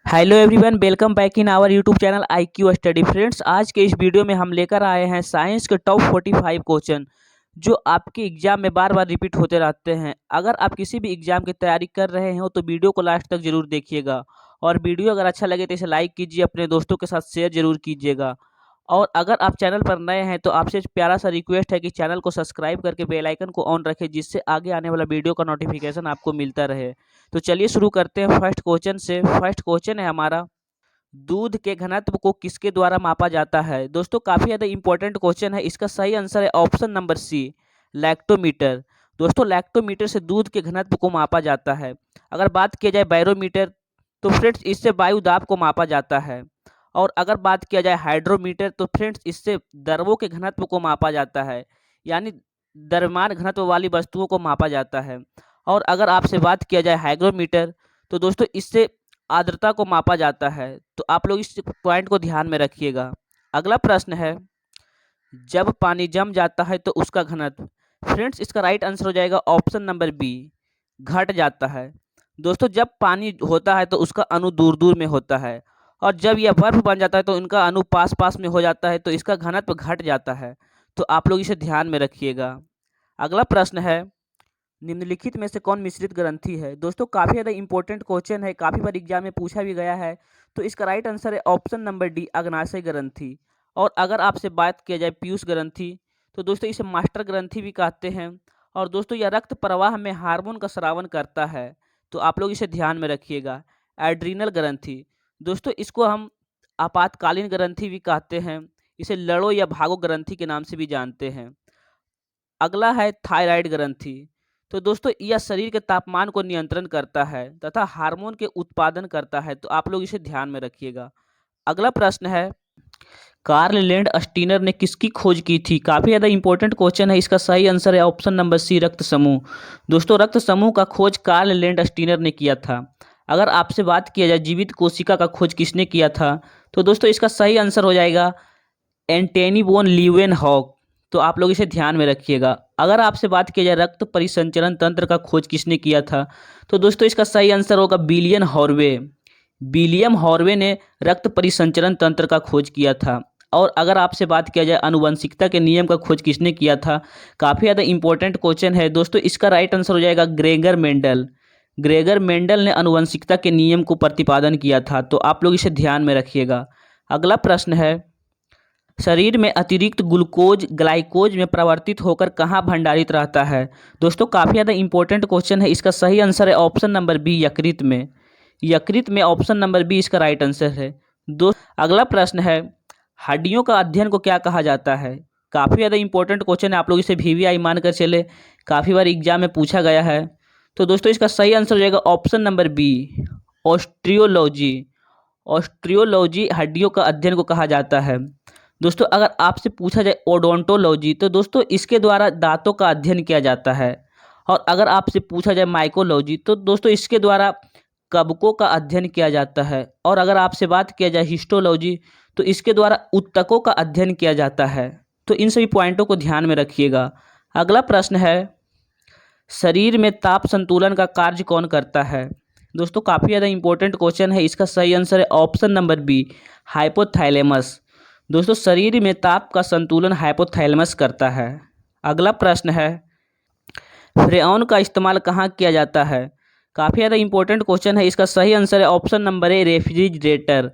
Hello everyone, welcome back in our YouTube channel IQ study. Friends, आज के इस video में हम लेकर आए हैं साइंस के टॉप 45 क्वेश्चन जो आपके एग्जाम में बार बार रिपीट होते रहते हैं। अगर आप किसी भी एग्जाम की तैयारी कर रहे हो तो वीडियो को लास्ट तक जरूर देखिएगा। और वीडियो अगर अच्छा लगे तो इसे लाइक कीजिए, अपने दोस्तों के साथ शेयर जरूर कीजिएगा। और अगर आप चैनल पर नए हैं तो आपसे प्यारा सा रिक्वेस्ट है कि चैनल को सब्सक्राइब करके बेल आइकन को ऑन रखें, जिससे आगे आने वाला वीडियो का नोटिफिकेशन आपको मिलता रहे। तो चलिए शुरू करते हैं फर्स्ट क्वेश्चन से। फर्स्ट क्वेश्चन है हमारा, दूध के घनत्व को किसके द्वारा मापा जाता है। दोस्तों, काफ़ी ज़्यादा इंपॉर्टेंट क्वेश्चन है। इसका सही आंसर है ऑप्शन नंबर सी, लैक्टोमीटर। दोस्तों, लैक्टोमीटर से दूध के घनत्व को मापा जाता है। अगर बात किया जाए बैरोमीटर, तो फ्रेंड्स इससे वायु दाब को मापा जाता है। और अगर बात किया जाए हाइड्रोमीटर, तो फ्रेंड्स इससे द्रवों के घनत्व को मापा जाता है, यानी द्रव्यमान घनत्व वाली वस्तुओं को मापा जाता है। और अगर आपसे बात किया जाए हाइग्रोमीटर, तो दोस्तों इससे आर्द्रता को मापा जाता है। तो आप लोग इस पॉइंट को ध्यान में रखिएगा। अगला प्रश्न है, जब पानी जम जाता है तो उसका घनत्व। फ्रेंड्स, इसका राइट आंसर हो जाएगा ऑप्शन नंबर बी, घट जाता है। दोस्तों, जब पानी होता है तो उसका अणु दूर दूर में होता है, और जब यह बर्फ बन जाता है तो इनका अणु पास पास में हो जाता है, तो इसका घनत्व घट जाता है। तो आप लोग इसे ध्यान में रखिएगा। अगला प्रश्न है, निम्नलिखित में से कौन मिश्रित ग्रंथि है। दोस्तों, काफ़ी ज़्यादा इंपॉर्टेंट क्वेश्चन है, काफ़ी बार एग्जाम में पूछा भी गया है। तो इसका राइट आंसर है ऑप्शन नंबर डी, अग्नाशय ग्रंथि। और अगर आपसे बात किया जाए पीयूष ग्रंथि, तो दोस्तों इसे मास्टर ग्रंथि भी कहते हैं। और दोस्तों, यह रक्त प्रवाह में हार्मोन का स्रावन करता है। तो आप लोग इसे ध्यान में रखिएगा। एड्रीनल ग्रंथि, दोस्तों इसको हम आपातकालीन ग्रंथि भी कहते हैं। इसे लड़ो या भागो ग्रंथि के नाम से भी जानते हैं। अगला है थायराइड ग्रंथि। तो दोस्तों, यह शरीर के तापमान को नियंत्रण करता है तथा हार्मोन के उत्पादन करता है। तो आप लोग इसे ध्यान में रखिएगा। अगला प्रश्न है, कार्ल लैंड स्टीनर ने किसकी खोज की थी। काफ़ी ज़्यादा इंपॉर्टेंट क्वेश्चन है। इसका सही आंसर है ऑप्शन नंबर सी, रक्त समूह। दोस्तों, रक्त समूह का खोज कार्ल लैंड स्टीनर ने किया था। अगर आपसे बात किया जाए जीवित कोशिका का खोज किसने किया था, तो दोस्तों इसका सही आंसर हो जाएगा एंटोनी वॉन लीeuwenhoek। तो आप लोग इसे ध्यान में रखिएगा। अगर आपसे बात की जाए रक्त परिसंचरण तंत्र का खोज किसने किया था, तो दोस्तों इसका सही आंसर होगा विलियम हॉर्वे। विलियम हॉर्वे ने रक्त परिसंचरण तंत्र का खोज किया था। और अगर आपसे बात किया जाए आनुवंशिकता के नियम का खोज किसने किया था, काफ़ी ज़्यादा इंपॉर्टेंट क्वेश्चन है। दोस्तों, इसका राइट आंसर हो जाएगा ग्रेगर मेंडल। ग्रेगर मेंडल ने आनुवंशिकता के नियम को प्रतिपादन किया था। तो आप लोग इसे ध्यान में रखिएगा। अगला प्रश्न है, शरीर में अतिरिक्त ग्लूकोज ग्लाइकोज में परिवर्तित होकर कहाँ भंडारित रहता है। दोस्तों, काफ़ी ज़्यादा इंपॉर्टेंट क्वेश्चन है। इसका सही आंसर है ऑप्शन नंबर बी, यकृत में। यकृत में ऑप्शन नंबर बी इसका राइट आंसर है। अगला प्रश्न है, हड्डियों का अध्ययन को क्या कहा जाता है। काफ़ी ज़्यादा इंपॉर्टेंट क्वेश्चन है। आप लोग इसे VVI मानकर चले, काफ़ी बार एग्जाम में पूछा गया है। तो दोस्तों इसका सही आंसर हो जाएगा option number B, osteology. Osteology हड्डियों का अध्ययन को कहा जाता है। दोस्तों, अगर आपसे पूछा जाए ओडोंटोलॉजी, तो दोस्तों इसके द्वारा दांतों का अध्ययन किया जाता है। और अगर आपसे पूछा जाए माइकोलॉजी, तो दोस्तों इसके द्वारा कवकों का अध्ययन किया जाता है। और अगर आपसे बात किया जाए हिस्टोलॉजी, तो इसके द्वारा ऊतकों का अध्ययन किया जाता है। तो इन सभी पॉइंटों को ध्यान में रखिएगा। अगला प्रश्न है, शरीर में ताप संतुलन का कार्य कौन करता है। दोस्तों, काफ़ी ज़्यादा इंपॉर्टेंट क्वेश्चन है। इसका सही आंसर है ऑप्शन नंबर बी, हाइपोथैलेमस। दोस्तों, शरीर में ताप का संतुलन हाइपोथैलेमस करता है। अगला प्रश्न है, फ्रेऑन का इस्तेमाल कहाँ किया जाता है। काफ़ी ज़्यादा इंपॉर्टेंट क्वेश्चन है। इसका सही आंसर है ऑप्शन नंबर ए, रेफ्रिजरेटर।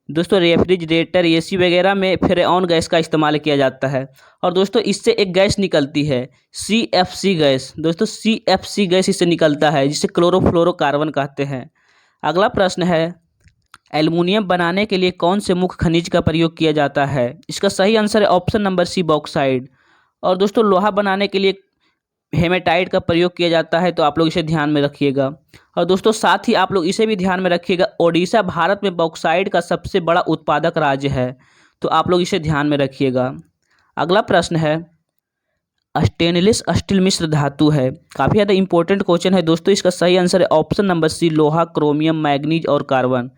दोस्तों, रेफ्रिजरेटर AC वगैरह में फ्रेऑन गैस का इस्तेमाल किया जाता है। और दोस्तों इससे एक गैस निकलती है, CFC गैस। दोस्तों, CFC गैस इससे निकलता है, जिसे क्लोरोफ्लोरोकार्बन कहते हैं। अगला प्रश्न है, एल्युमिनियम बनाने के लिए कौन से मुख्य खनिज का प्रयोग किया जाता है। इसका सही आंसर है ऑप्शन नंबर सी, बॉक्साइड। और दोस्तों, लोहा बनाने के लिए हेमेटाइट का प्रयोग किया जाता है। तो आप लोग इसे ध्यान में रखिएगा। और दोस्तों, साथ ही आप लोग इसे भी ध्यान में रखिएगा, ओडिशा भारत में बॉक्साइट का सबसे बड़ा उत्पादक राज्य है। तो आप लोग इसे ध्यान में रखिएगा। अगला प्रश्न है, स्टेनलेस स्टील मिश्र धातु है। काफ़ी ज़्यादा इंपॉर्टेंट क्वेश्चन है। दोस्तों, इसका सही आंसर है ऑप्शन नंबर सी, लोहा, क्रोमियम, मैग्नीज और कार्बन।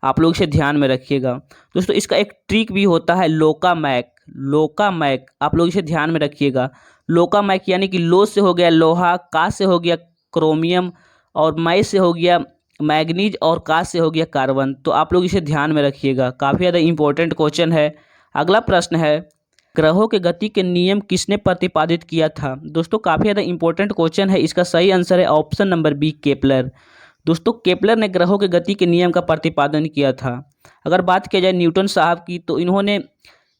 आप लोग इसे ध्यान में रखिएगा। दोस्तों, इसका एक ट्रिक भी होता है, लोका मैक। लोका मैक, आप लोग इसे ध्यान में रखिएगा। लोका मैक यानी कि लो से हो गया लोहा, का से हो गया क्रोमियम, और मै से हो गया मैग्नीज और कांच से हो गया कार्बन। तो आप लोग इसे ध्यान में रखिएगा, काफ़ी ज़्यादा इंपॉर्टेंट क्वेश्चन है। अगला प्रश्न है, ग्रहों के गति के नियम किसने प्रतिपादित किया था? दोस्तों काफ़ी ज़्यादा इंपॉर्टेंट क्वेश्चन है, इसका सही आंसर है ऑप्शन नंबर बी, केपलर। दोस्तों केपलर ने ग्रहों के गति के नियम का प्रतिपादन किया था। अगर बात किया जाए न्यूटन साहब की, तो इन्होंने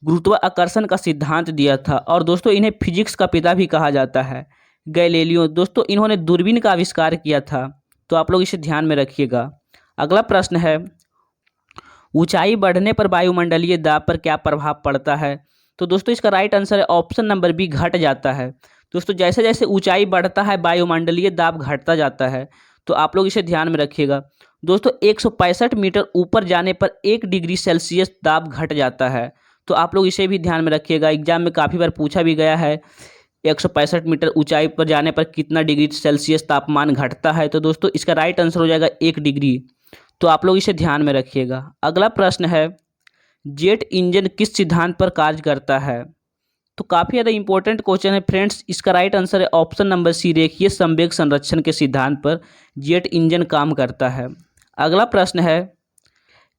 गुरुत्वाकर्षण का सिद्धांत दिया था, और दोस्तों इन्हें फिजिक्स का पिता भी कहा जाता है। गैलीलियो, दोस्तों इन्होंने दूरबीन का आविष्कार किया था। तो आप लोग इसे ध्यान में रखिएगा। अगला प्रश्न है, ऊंचाई बढ़ने पर वायुमंडलीय दाब पर क्या प्रभाव पड़ता है? तो दोस्तों इसका राइट आंसर है ऑप्शन नंबर बी, घट जाता है। दोस्तों जैसे जैसे ऊंचाई बढ़ता है वायुमंडलीय दाब घटता जाता है। तो आप लोग इसे ध्यान में रखिएगा। दोस्तों 165 मीटर ऊपर जाने पर 1 डिग्री सेल्सियस दाब घट जाता है। तो आप लोग इसे भी ध्यान में रखिएगा, एग्जाम में काफ़ी बार पूछा भी गया है 165 मीटर ऊंचाई पर जाने पर कितना डिग्री सेल्सियस तापमान घटता है। तो दोस्तों इसका राइट आंसर हो जाएगा 1 डिग्री। तो आप लोग इसे ध्यान में रखिएगा। अगला प्रश्न है, जेट इंजन किस सिद्धांत पर कार्य करता है? तो काफ़ी ज़्यादा इंपॉर्टेंट क्वेश्चन है फ्रेंड्स, इसका राइट आंसर है ऑप्शन नंबर सी, रेखीय संवेग संरक्षण के सिद्धांत पर जेट इंजन काम करता है। अगला प्रश्न है,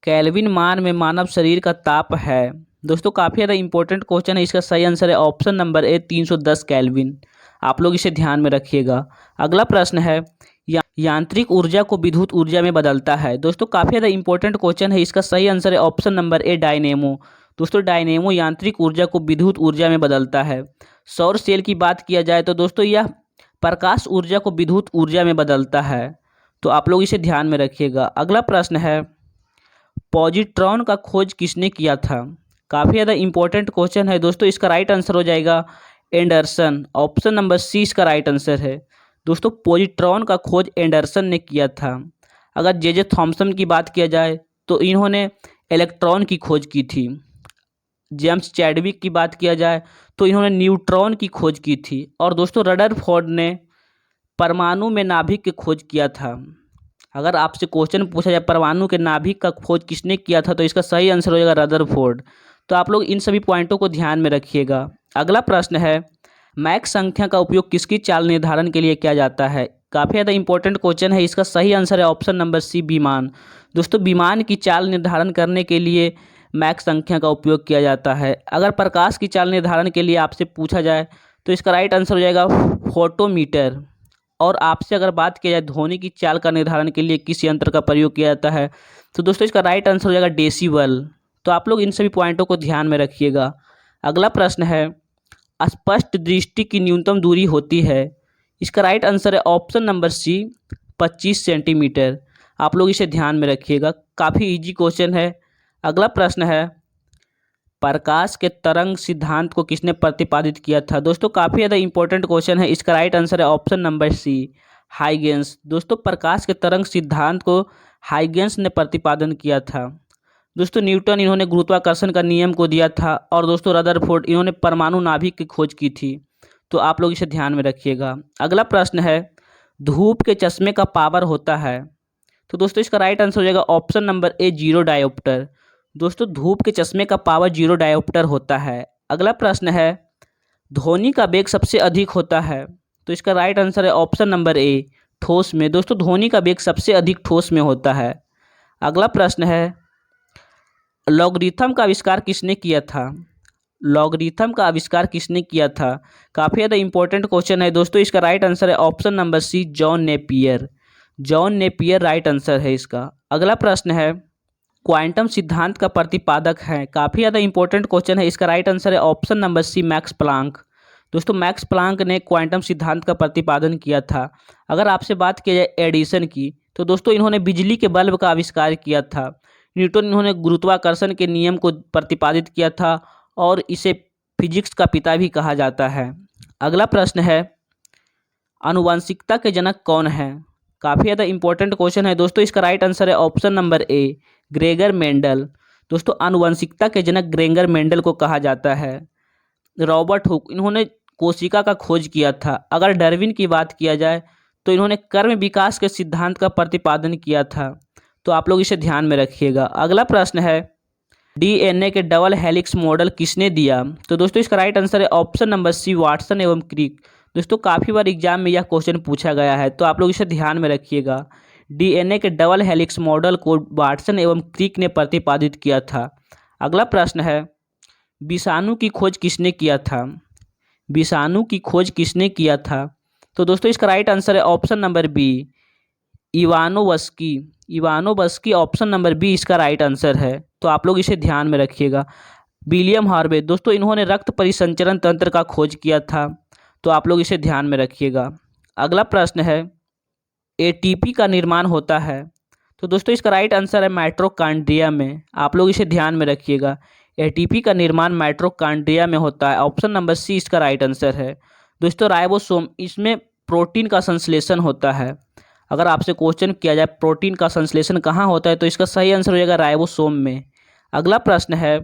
केल्विन मान में मानव शरीर का ताप है। दोस्तों काफ़ी ज़्यादा इंपॉर्टेंट क्वेश्चन है, इसका सही आंसर है ऑप्शन नंबर ए, 310 केल्विन। आप लोग इसे ध्यान में रखिएगा। अगला प्रश्न है, यांत्रिक ऊर्जा को विद्युत ऊर्जा में बदलता है। दोस्तों काफ़ी ज़्यादा इंपॉर्टेंट क्वेश्चन है, इसका सही आंसर है ऑप्शन नंबर ए, डायनेमो। दोस्तों डायनेमो यांत्रिक ऊर्जा को विद्युत ऊर्जा में बदलता है। सौर सेल की बात किया जाए तो दोस्तों यह प्रकाश ऊर्जा को विद्युत ऊर्जा में बदलता है। तो आप लोग इसे ध्यान में रखिएगा। अगला प्रश्न है, पॉजिट्रॉन का खोज किसने किया था? काफ़ी ज़्यादा इंपॉर्टेंट क्वेश्चन है दोस्तों, इसका राइट आंसर हो जाएगा एंडरसन। ऑप्शन नंबर सी इसका राइट आंसर है। दोस्तों पॉजिट्रॉन का खोज एंडरसन ने किया था। अगर जे थॉमसन की बात किया जाए तो इन्होंने इलेक्ट्रॉन की खोज की थी। जेम्स चैडविक की बात किया जाए तो इन्होंने न्यूट्रॉन की खोज की थी। और दोस्तों रदरफोर्ड ने परमाणु में नाभिक की खोज किया था। अगर आपसे क्वेश्चन पूछा जाए परमाणु के नाभिक का खोज किसने किया था, तो इसका सही आंसर हो जाएगा रदरफोर्ड। तो आप लोग इन सभी पॉइंटों को ध्यान में रखिएगा। अगला प्रश्न है, मैक संख्या का उपयोग किसकी चाल निर्धारण के लिए किया जाता है? काफ़ी ज़्यादा इंपॉर्टेंट क्वेश्चन है, इसका सही आंसर है ऑप्शन नंबर सी, विमान। दोस्तों विमान की चाल निर्धारण करने के लिए मैक संख्या का उपयोग किया जाता है। अगर प्रकाश की चाल निर्धारण के लिए आपसे पूछा जाए तो इसका राइट आंसर हो जाएगा फोटोमीटर। और आपसे अगर बात की जाए ध्वनि की चाल का निर्धारण के लिए किस यंत्र का प्रयोग किया जाता है, तो दोस्तों इसका राइट आंसर हो जाएगा डेसिबल। तो आप लोग इन सभी पॉइंटों को ध्यान में रखिएगा। अगला प्रश्न है, स्पष्ट दृष्टि की न्यूनतम दूरी होती है। इसका राइट आंसर है ऑप्शन नंबर सी, 25 सेंटीमीटर। आप लोग इसे ध्यान में रखिएगा, काफ़ी इजी क्वेश्चन है। अगला प्रश्न है, प्रकाश के तरंग सिद्धांत को किसने प्रतिपादित किया था? दोस्तों काफ़ी ज़्यादा इंपॉर्टेंट क्वेश्चन है, इसका राइट आंसर है ऑप्शन नंबर सी, हाइगेंस। दोस्तों प्रकाश के तरंग सिद्धांत को हाइगेंस ने प्रतिपादन किया था। दोस्तों न्यूटन इन्होंने गुरुत्वाकर्षण का नियम को दिया था। और दोस्तों रदरफोर्ड इन्होंने परमाणु नाभिक की खोज की थी। तो आप लोग इसे ध्यान में रखिएगा। अगला प्रश्न है, धूप के चश्मे का पावर होता है। तो दोस्तों इसका राइट आंसर हो जाएगा ऑप्शन नंबर ए, 0 डायोप्टर। दोस्तों धूप के चश्मे का पावर 0 डायोप्टर होता है। अगला प्रश्न है, ध्वनि का वेग सबसे अधिक होता है। तो इसका राइट आंसर है ऑप्शन नंबर ए, ठोस में। दोस्तों ध्वनि का वेग सबसे अधिक ठोस में होता है। अगला प्रश्न है, लॉगरिथम का आविष्कार किसने किया था? लॉगरिथम का आविष्कार किसने किया था? काफ़ी ज़्यादा इंपॉर्टेंट क्वेश्चन है दोस्तों, इसका राइट आंसर है option number C, John Napier. John Napier right answer है इसका। अगला प्रश्न है, क्वांटम सिद्धांत का प्रतिपादक है। काफ़ी ज़्यादा इंपॉर्टेंट क्वेश्चन है, इसका राइट आंसर है option number c, Max Planck. दोस्तों मैक्स प्लांक ने क्वांटम सिद्धांत का प्रतिपादन किया था। अगर आपसे बात की जाए एडिसन की, तो दोस्तों इन्होंने बिजली के बल्ब का आविष्कार किया था। न्यूटन इन्होंने गुरुत्वाकर्षण के नियम को प्रतिपादित किया था, और इसे फिजिक्स का पिता भी कहा जाता है। अगला प्रश्न है, आनुवंशिकता के जनक कौन है? काफ़ी ज़्यादा इंपॉर्टेंट क्वेश्चन है दोस्तों, इसका राइट आंसर है option number A, Gregor Mendel. दोस्तों आनुवंशिकता के जनक ग्रेगर मेंडल को कहा जाता है। रॉबर्ट हुक इन्होंने कोशिका का खोज किया था। अगर डार्विन की बात किया जाए तो इन्होंने कर्म विकास के सिद्धांत का प्रतिपादन किया था। तो आप लोग इसे ध्यान में रखिएगा। अगला प्रश्न है, डीएनए के डबल हेलिक्स मॉडल किसने दिया? तो दोस्तों इसका राइट आंसर है ऑप्शन नंबर सी, वाटसन एवं क्रिक। दोस्तों काफ़ी बार एग्जाम में यह क्वेश्चन पूछा गया है, तो आप लोग इसे ध्यान में रखिएगा। डीएनए के डबल हेलिक्स मॉडल को वाटसन एवं क्रिक ने प्रतिपादित किया था? अगला प्रश्न है, विषाणु की खोज किसने किया था? विषाणु की खोज किसने किया था? तो दोस्तों इसका राइट आंसर है option number B, Ivanovsky. Ivanovsky option number B इसका राइट आंसर है, तो आप लोग इसे ध्यान में रखिएगा। विलियम हार्वे, दोस्तों इन्होंने रक्त परिसंचरण तंत्र का खोज किया था, तो आप लोग इसे ध्यान में रखिएगा। अगला प्रश्न है, एटीपी का निर्माण होता है? तो दोस्तों इसका राइट आंसर है माइटोकॉन्ड्रिया में, आप लोग इसे ध्यान में रखिएगा। एटीपी का निर्माण माइटोकॉन्ड्रिया में होता है, ऑप्शन नंबर सी इसका राइट आंसर है। दोस्तों राइबोसोम, इसमें प्रोटीन का संश्लेषण होता है। अगर आपसे क्वेश्चन किया जाए प्रोटीन का संश्लेषण कहाँ होता है, तो इसका सही आंसर हो जाएगा राइबोसोम में। अगला प्रश्न है,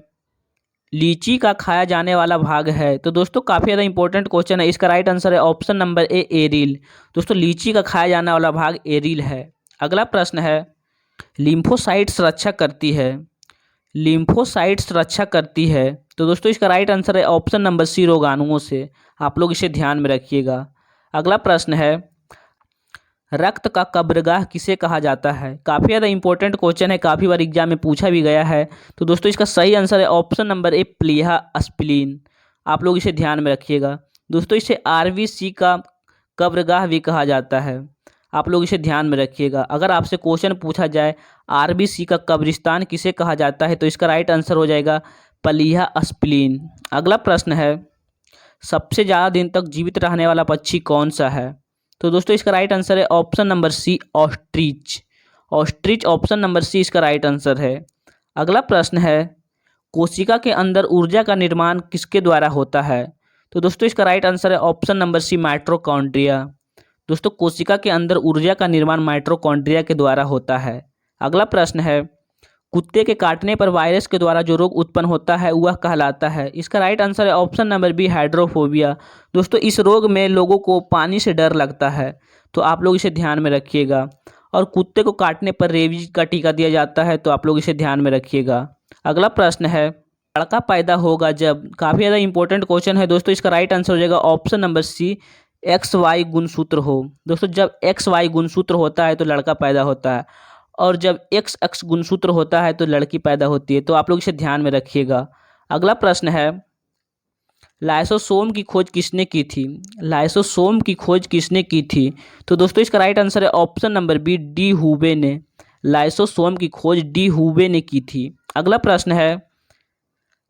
लीची का खाया जाने वाला भाग है? तो दोस्तों काफ़ी ज़्यादा इंपॉर्टेंट क्वेश्चन है, इसका राइट आंसर है ऑप्शन नंबर ए, एरिल। दोस्तों लीची का खाया जाने वाला भाग एरिल है। अगला प्रश्न है, लिम्फोसाइट्स रक्षा करती है? लिम्फोसाइट्स रक्षा करती है, तो दोस्तों इसका राइट आंसर है ऑप्शन नंबर सी, रोगाणुओं से। आप लोग इसे ध्यान में रखिएगा। अगला प्रश्न है, रक्त का कब्रगाह किसे कहा जाता है? काफ़ी ज़्यादा इंपॉर्टेंट क्वेश्चन है, काफ़ी बार एग्जाम में पूछा भी गया है। तो दोस्तों इसका सही आंसर है ऑप्शन नंबर ए, प्लीहा स्प्लीन। आप लोग इसे ध्यान में रखिएगा। दोस्तों इसे आरबीसी का कब्रगाह भी कहा जाता है, आप लोग इसे ध्यान में रखिएगा। अगर आपसे क्वेश्चन पूछा जाए आरबीसी का कब्रिस्तान किसे कहा जाता है, तो इसका राइट आंसर हो जाएगा प्लीहा स्प्लीन। अगला प्रश्न है, सबसे ज़्यादा दिन तक जीवित रहने वाला पक्षी कौन सा है? तो दोस्तों इसका राइट आंसर है option number C, ostrich. Ostrich option number C इसका राइट आंसर है। अगला प्रश्न है, कोशिका के अंदर ऊर्जा का निर्माण किसके द्वारा होता है? तो दोस्तों इसका राइट आंसर है ऑप्शन नंबर सी, माइटोकॉन्ड्रिया। दोस्तों कोशिका के अंदर ऊर्जा का निर्माण माइटोकॉन्ड्रिया के द्वारा होता है। अगला प्रश्न है, कुत्ते के काटने पर वायरस के द्वारा जो रोग उत्पन्न होता है वह कहलाता है? इसका राइट आंसर है ऑप्शन नंबर बी, हाइड्रोफोबिया। दोस्तों इस रोग में लोगों को पानी से डर लगता है, तो आप लोग इसे ध्यान में रखिएगा। और कुत्ते को काटने पर रेबीज का टीका दिया जाता है, तो आप लोग इसे ध्यान में रखिएगा। अगला प्रश्न है, लड़का पैदा होगा जब? काफ़ी ज़्यादा इंपॉर्टेंट क्वेश्चन है दोस्तों, इसका राइट आंसर हो जाएगा ऑप्शन नंबर सी, XY गुणसूत्र हो। दोस्तों जब XY गुणसूत्र होता है तो लड़का पैदा होता है, और जब XX गुणसूत्र होता है तो लड़की पैदा होती है, तो आप लोग इसे ध्यान में रखिएगा। अगला प्रश्न है, लाइसोसोम की खोज किसने की थी? लाइसोसोम की खोज किसने की थी? तो दोस्तों इसका राइट आंसर है option number B, de Duve ने। लाइसोसोम की खोज डी हुबे ने की थी। अगला प्रश्न है,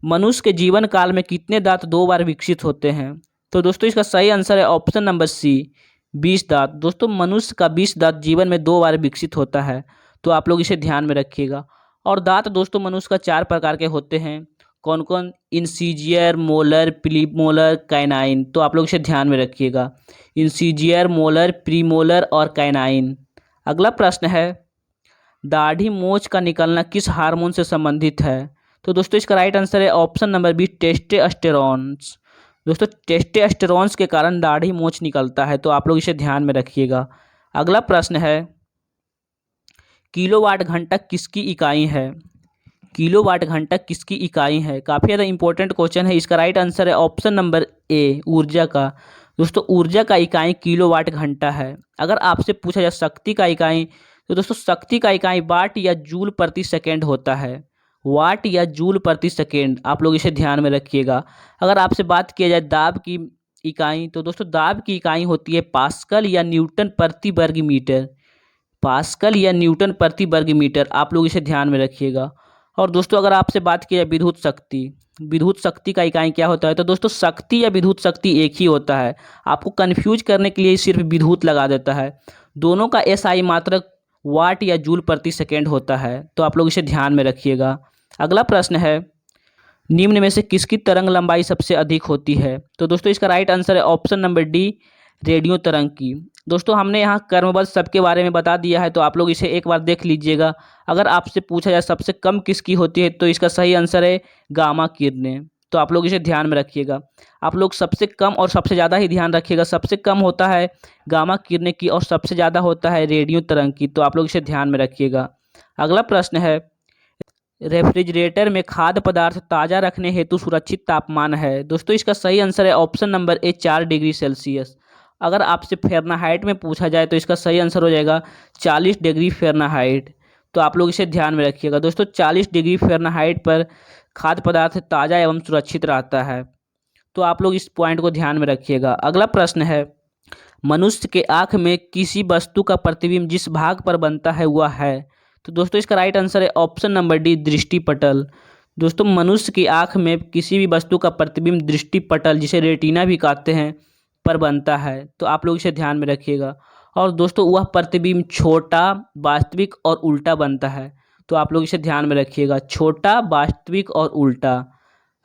मनुष्य के जीवन काल में कितने दांत 2 बार विकसित होते हैं? तो दोस्तों इसका सही आंसर है ऑप्शन नंबर सी, 20 दांत। दोस्तों मनुष्य का 20 दांत जीवन में 2 बार विकसित होता है, तो आप लोग इसे ध्यान में रखिएगा। और दांत दोस्तों मनुष्य का 4 प्रकार के होते हैं, कौन कौन? इंसीजियर, मोलर, प्रीमोलर, कैनाइन। तो आप लोग इसे ध्यान में रखिएगा, इंसीजियर, मोलर, प्रीमोलर और कैनाइन। अगला प्रश्न है, दाढ़ी मूंछ का निकलना किस हार्मोन से संबंधित है? तो दोस्तों इसका राइट आंसर है ऑप्शन नंबर बी, टेस्टोस्टेरोन्स। दोस्तों टेस्टोस्टेरोन्स के कारण दाढ़ी मूंछ निकलता है, तो आप लोग इसे ध्यान में रखिएगा। अगला प्रश्न है, किलोवाट घंटा किसकी इकाई है? किलोवाट घंटा किसकी इकाई है? काफ़ी ज़्यादा इंपॉर्टेंट क्वेश्चन है, इसका राइट आंसर है ऑप्शन नंबर ए, ऊर्जा का। दोस्तों ऊर्जा का इकाई किलोवाट घंटा है। अगर आपसे पूछा जाए शक्ति का इकाई, तो दोस्तों शक्ति का इकाई वाट या जूल प्रति सेकेंड होता है, वाट या जूल प्रति सेकेंड। आप लोग इसे ध्यान में रखिएगा। अगर आपसे बात किया जाए दाब की इकाई, तो दोस्तों दाब की इकाई होती है पास्कल या न्यूटन प्रति वर्ग मीटर। पास्कल या न्यूटन प्रति वर्ग मीटर, आप लोग इसे ध्यान में रखिएगा। और दोस्तों अगर आपसे बात की जाए विद्युत शक्ति, विद्युत शक्ति का इकाई क्या होता है? तो दोस्तों शक्ति या विद्युत शक्ति एक ही होता है, आपको कंफ्यूज करने के लिए सिर्फ विद्युत लगा देता है। दोनों का एसआई मात्रक वाट या जूल प्रति सेकेंड होता है, तो आप लोग इसे ध्यान में रखिएगा। अगला प्रश्न है, निम्न में से किसकी तरंग लंबाई सबसे अधिक होती है? तो दोस्तों इसका राइट आंसर है ऑप्शन नंबर डी, रेडियो तरंग की। दोस्तों हमने यहाँ क्रमबद्ध सबके बारे में बता दिया है, तो आप लोग इसे एक बार देख लीजिएगा। अगर आपसे पूछा जाए सबसे कम किसकी होती है, तो इसका सही आंसर है गामा किरणें। तो आप लोग इसे ध्यान में रखिएगा। आप लोग सबसे कम और सबसे ज़्यादा ही ध्यान रखिएगा। सबसे कम होता है गामा किरणें की और सबसे ज़्यादा होता है रेडियो तरंग की, तो आप लोग इसे ध्यान में रखिएगा। अगला प्रश्न है, रेफ्रिजरेटर में खाद्य पदार्थ ताज़ा रखने हेतु सुरक्षित तापमान है? दोस्तों इसका सही आंसर है option number A, 4 degree Celsius. अगर आपसे फ़ारेनहाइट में पूछा जाए तो इसका सही आंसर हो जाएगा 40 डिग्री फ़ारेनहाइट। तो आप लोग इसे ध्यान में रखिएगा दोस्तों, 40 डिग्री फ़ारेनहाइट पर खाद्य पदार्थ ताज़ा एवं सुरक्षित रहता है। तो आप लोग इस पॉइंट को ध्यान में रखिएगा। अगला प्रश्न है, मनुष्य के आँख में किसी वस्तु का प्रतिबिंब जिस भाग पर बनता है वह है। तो दोस्तों इसका राइट आंसर है ऑप्शन नंबर डी, दृष्टिपटल। दोस्तों मनुष्य की आँख में किसी भी वस्तु का प्रतिबिंब दृष्टिपटल, जिसे रेटिना भी कहते हैं, पर बनता है। तो आप लोग इसे ध्यान में रखिएगा। और दोस्तों वह प्रतिबिंब छोटा, वास्तविक और उल्टा बनता है। तो आप लोग इसे ध्यान में रखिएगा, छोटा, वास्तविक और उल्टा।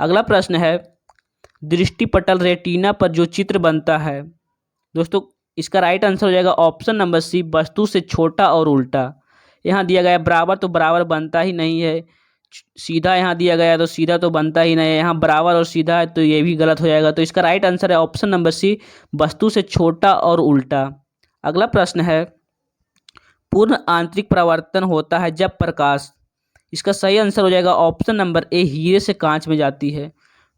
अगला प्रश्न है, दृष्टिपटल रेटिना पर जो चित्र बनता है। दोस्तों इसका राइट आंसर हो जाएगा ऑप्शन नंबर सी, वस्तु से छोटा और उल्टा। यहाँ दिया गया है बराबर, तो बराबर बनता ही नहीं है। सीधा यहाँ दिया गया है तो सीधा तो बनता ही नहीं है। यहाँ बराबर और सीधा है तो ये भी गलत हो जाएगा। तो इसका राइट आंसर है ऑप्शन नंबर सी, वस्तु से छोटा और उल्टा। अगला प्रश्न है, पूर्ण आंतरिक परावर्तन होता है जब प्रकाश। इसका सही आंसर हो जाएगा ऑप्शन नंबर ए, हीरे से कांच में जाती है।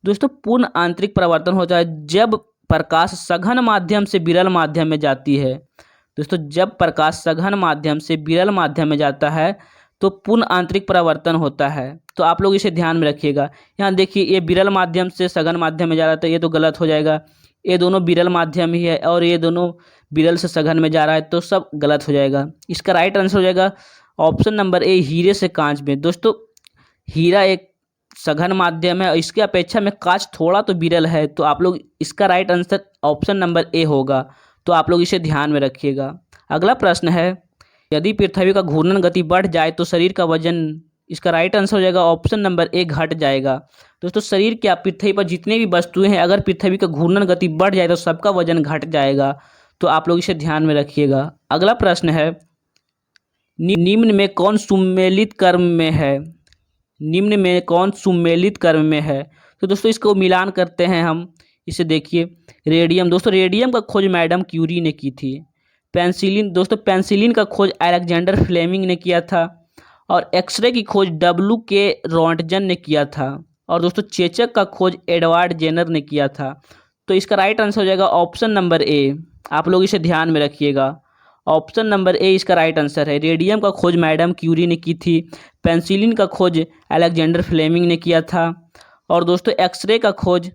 दोस्तों पूर्ण आंतरिक परावर्तन होता है जब प्रकाश सघन माध्यम से विरल माध्यम में जाती है। दोस्तों जब प्रकाश सघन माध्यम से विरल माध्यम में जाता है तो पूर्ण आंतरिक परावर्तन होता है। तो आप लोग इसे ध्यान में रखिएगा। यहाँ देखिए ये विरल माध्यम से सघन माध्यम में जा रहा है तो ये तो गलत हो जाएगा। ये दोनों विरल माध्यम ही है और ये दोनों विरल से सघन में जा रहा है, तो सब गलत हो जाएगा। इसका राइट आंसर हो जाएगा ऑप्शन नंबर ए, हीरे से कांच में। दोस्तों हीरा एक सघन माध्यम है और इसके अपेक्षा में कांच थोड़ा तो विरल है। तो आप लोग इसका right answer option number A होगा। तो आप लोग इसे ध्यान में रखिएगा। अगला प्रश्न है, यदि पृथ्वी का घूर्णन गति बढ़ जाए तो शरीर का वजन। इसका राइट आंसर हो जाएगा ऑप्शन नंबर ए, घट जाएगा। दोस्तों शरीर क्या, पृथ्वी पर जितने भी वस्तुएं हैं, अगर पृथ्वी का घूर्णन गति बढ़ जाए तो सबका वजन घट जाएगा। तो आप लोग इसे ध्यान में रखिएगा। अगला प्रश्न है, निम्न में कौन सुमेलित कर्म में है। निम्न में कौन सुमेलित कर्म में है। तो दोस्तों इसको मिलान करते हैं हम। इसे देखिए, रेडियम। दोस्तों रेडियम का खोज मैडम क्यूरी ने की थी। पेंसिलिन, दोस्तों पेंसिलिन का खोज अलेक्जेंडर फ्लेमिंग ने किया था। और एक्सरे की खोज W.K. रॉन्टजन ने किया था। और दोस्तों चेचक का खोज एडवर्ड जेनर ने किया था। तो इसका राइट आंसर हो जाएगा ऑप्शन नंबर ए। आप लोग इसे ध्यान में रखिएगा, ऑप्शन नंबर ए इसका राइट आंसर है। रेडियम का खोज मैडम क्यूरी ने की थी, पेंसिलिन का खोज अलेक्जेंडर फ्लेमिंग ने किया था, और दोस्तों एक्सरे का खोज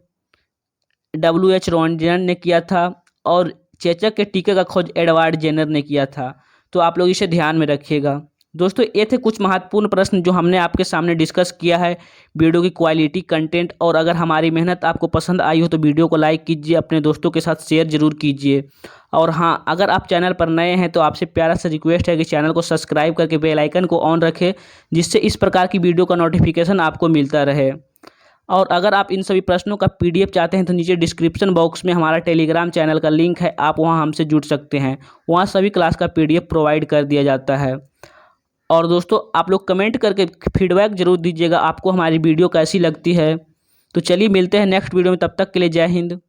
W.H. रॉन्टजन ने किया था, और चेचक के टीके का खोज एडवर्ड जेनर ने किया था। तो आप लोग इसे ध्यान में रखिएगा। दोस्तों ये थे कुछ महत्वपूर्ण प्रश्न जो हमने आपके सामने डिस्कस किया है। वीडियो की क्वालिटी, कंटेंट, और अगर हमारी मेहनत आपको पसंद आई हो तो वीडियो को लाइक कीजिए, अपने दोस्तों के साथ शेयर जरूर कीजिए। और हाँ, अगर आप चैनल पर नए हैं तो आपसे प्यारा सा रिक्वेस्ट है कि चैनल को सब्सक्राइब करके बेल आइकन को ऑन रखें, जिससे इस प्रकार की वीडियो का नोटिफिकेशन आपको मिलता रहे। और अगर आप इन सभी प्रश्नों का PDF चाहते हैं तो नीचे डिस्क्रिप्शन बॉक्स में हमारा टेलीग्राम चैनल का लिंक है, आप वहां हमसे जुड़ सकते हैं। वहां सभी क्लास का PDF प्रोवाइड कर दिया जाता है। और दोस्तों आप लोग कमेंट करके फीडबैक जरूर दीजिएगा, आपको हमारी वीडियो कैसी लगती है। तो चलिए मिलते हैं नेक्स्ट वीडियो में, तब तक के लिए जय हिंद।